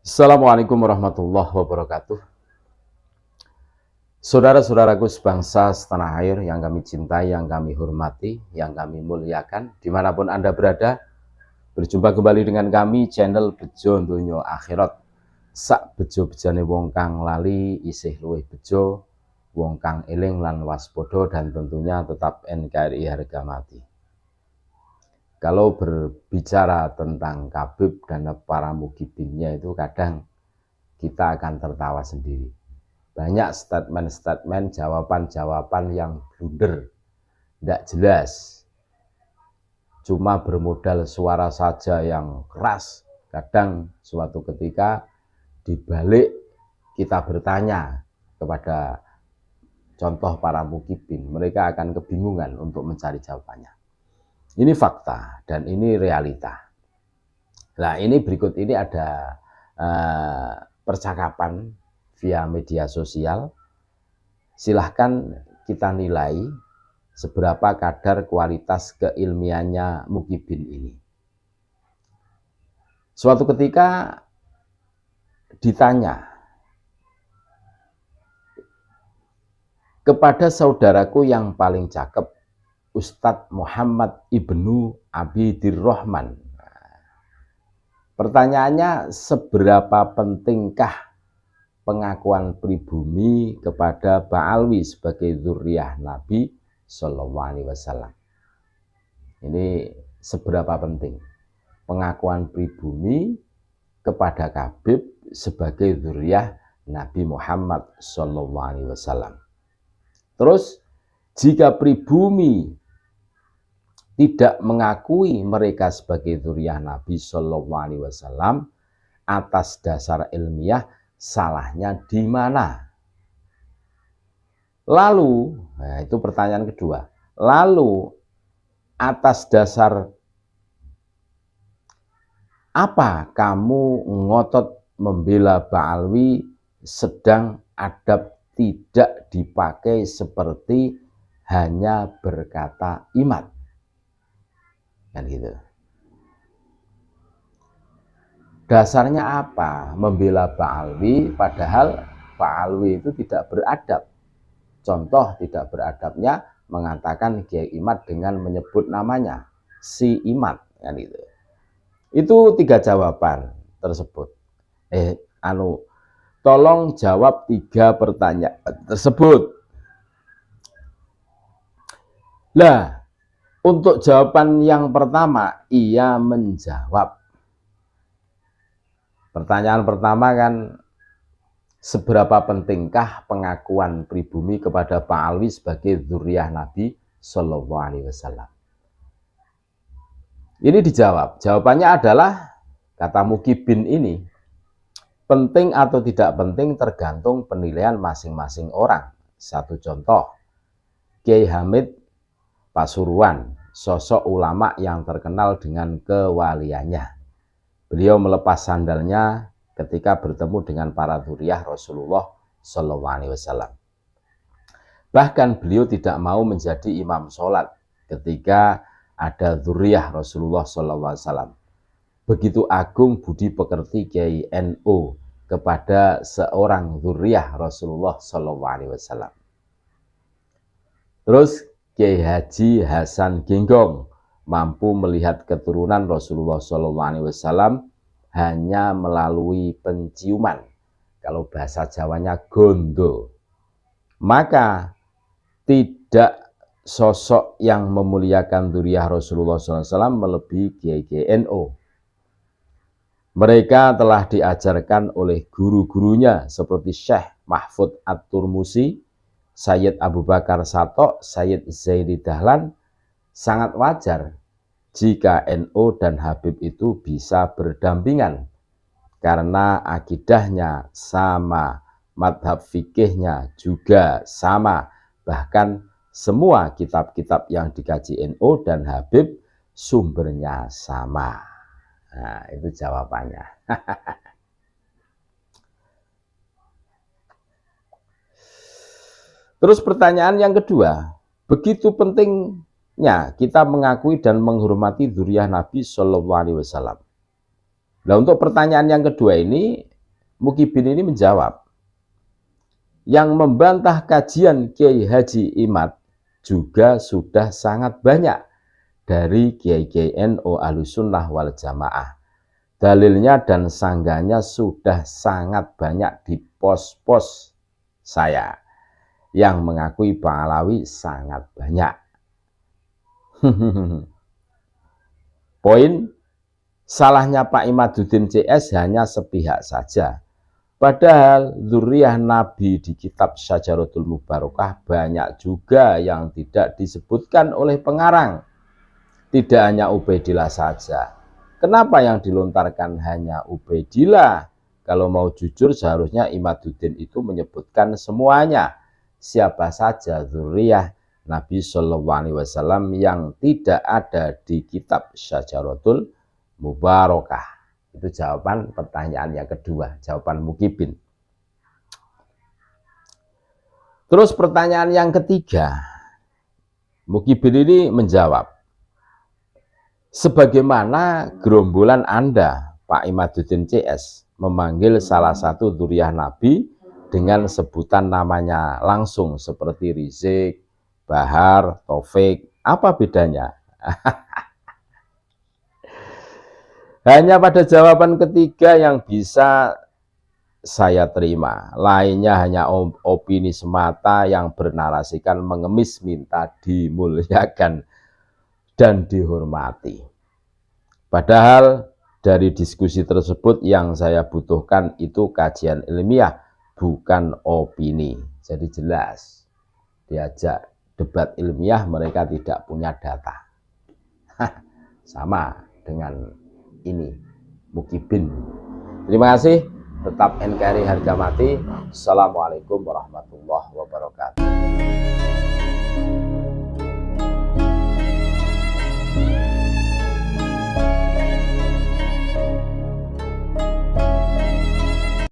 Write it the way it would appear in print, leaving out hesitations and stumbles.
Assalamualaikum warahmatullahi wabarakatuh. Saudara-saudaraku sebangsa setanah air yang kami cintai, yang kami hormati, yang kami muliakan, dimanapun Anda berada, berjumpa kembali dengan kami, channel Bejo Donya Akhirat. Sak bejo-bejane wong kang lali, isih luwih bejo, wong kang eling lan waspada, dan tentunya tetap NKRI harga mati. Kalau berbicara tentang Khabib dan para mukibinnya itu kadang kita akan tertawa sendiri. Banyak statement-statement, jawaban-jawaban yang blunder, tidak jelas. Cuma bermodal suara saja yang keras. Kadang suatu ketika dibalik kita bertanya kepada contoh para mukibin, mereka akan kebingungan untuk mencari jawabannya. Ini fakta dan ini realita. Nah, ini berikut ini ada percakapan via media sosial. Silahkan kita nilai seberapa kadar kualitas keilmiannya mukibin ini. Suatu ketika ditanya kepada saudaraku yang paling cakep, Ustadz Muhammad Ibnu Abidirrahman. Pertanyaannya, seberapa pentingkah pengakuan pribumi kepada Ba'alwi sebagai dzurriyyah Nabi Shallallahu Alaihi Wasallam? Ini seberapa penting pengakuan pribumi kepada Khabib sebagai dzurriyyah Nabi Muhammad Shallallahu Alaihi Wasallam. Terus, jika pribumi tidak mengakui mereka sebagai dzurriyyah Nabi Shallallahu Alaihi Wasallam atas dasar ilmiah, salahnya di mana? Lalu, nah itu pertanyaan kedua. Lalu atas dasar apa kamu ngotot membela Ba'alwi sedang adab tidak dipakai seperti hanya berkata imat? Kan gitu. Dasarnya apa membela Ba'alwi padahal Ba'alwi itu tidak beradab? Contoh tidak beradabnya mengatakan Kiai Imad dengan menyebut namanya si Imad, kan gitu. Itu 3 jawaban tersebut. Tolong jawab 3 pertanyaan tersebut. Lah, untuk jawaban yang pertama, ia menjawab. Pertanyaan pertama kan, seberapa pentingkah pengakuan pribumi kepada Ba'alwi sebagai dzurriyyah Nabi Shallallahu Alaihi Wasallam? Ini dijawab. Jawabannya adalah, kata mukibin ini, penting atau tidak penting tergantung penilaian masing-masing orang. Satu contoh, Kiai Hamid Pasuruan, sosok ulama yang terkenal dengan kewaliannya. Beliau melepas sandalnya ketika bertemu dengan para dzurriyyah Rasulullah Shallallahu Alaihi Wasallam. Bahkan beliau tidak mau menjadi imam sholat ketika ada dzurriyyah Rasulullah Shallallahu Alaihi Wasallam. Begitu agung budi pekerti Kiai NU kepada seorang dzurriyyah Rasulullah Shallallahu Alaihi Wasallam. Terus Kiai Haji Hasan Genggong mampu melihat keturunan Rasulullah Shallallahu Alaihi Wasallam hanya melalui penciuman. Kalau bahasa Jawanya gondo. Maka tidak sosok yang memuliakan dzurriyyah Rasulullah SAW melebihi Kiai NU. Mereka telah diajarkan oleh guru-gurunya seperti Syekh Mahfud At-Turmusi, Sayyid Abu Bakar Satok, Sayyid Zaidi Dahlan. Sangat wajar jika NU dan Habib itu bisa berdampingan karena akidahnya sama, madhab fikihnya juga sama, bahkan semua kitab-kitab yang dikaji NU dan Habib sumbernya sama. Nah, itu jawabannya. Terus pertanyaan yang kedua, begitu pentingnya kita mengakui dan menghormati dzurriyyah Nabi Shallallahu Alaihi Wasallam. Nah, untuk pertanyaan yang kedua ini Mukibin ini menjawab, yang membantah kajian Kiai Haji Imad juga sudah sangat banyak dari Kiai-Kiai NU Ahlussunnah wal Jamaah. Dalilnya dan sanggahnya sudah sangat banyak di pos-pos saya yang mengakui Bang Alawi sangat banyak. Poin, salahnya Pak Imaduddin CS hanya sepihak saja. Padahal dzurriyyah Nabi di kitab Syajaratul Mubarakah banyak juga yang tidak disebutkan oleh pengarang. Tidak hanya Ubaidillah saja. Kenapa yang dilontarkan hanya Ubaidillah? Kalau mau jujur seharusnya Imaduddin itu menyebutkan semuanya. Siapa saja dzurriyyah Nabi SAW yang tidak ada di kitab Syajaratul Mubarakah. Itu jawaban pertanyaan yang kedua, jawaban Mukibin. Terus pertanyaan yang ketiga, Mukibin ini menjawab, sebagaimana gerombolan Anda, Pak Imaduddin CS, memanggil salah satu dzurriyyah Nabi dengan sebutan namanya langsung seperti Rizik, Bahar, Taufik, apa bedanya? Hanya pada jawaban ketiga yang bisa saya terima. Lainnya hanya opini semata yang bernarasikan mengemis minta dimuliakan dan dihormati. Padahal dari diskusi tersebut yang saya butuhkan itu kajian ilmiah, bukan opini. Jadi jelas, diajak debat ilmiah mereka tidak punya data. Sama dengan ini Mukibin. Terima kasih, tetap NKRI harga mati. Assalamualaikum warahmatullahi wabarakatuh.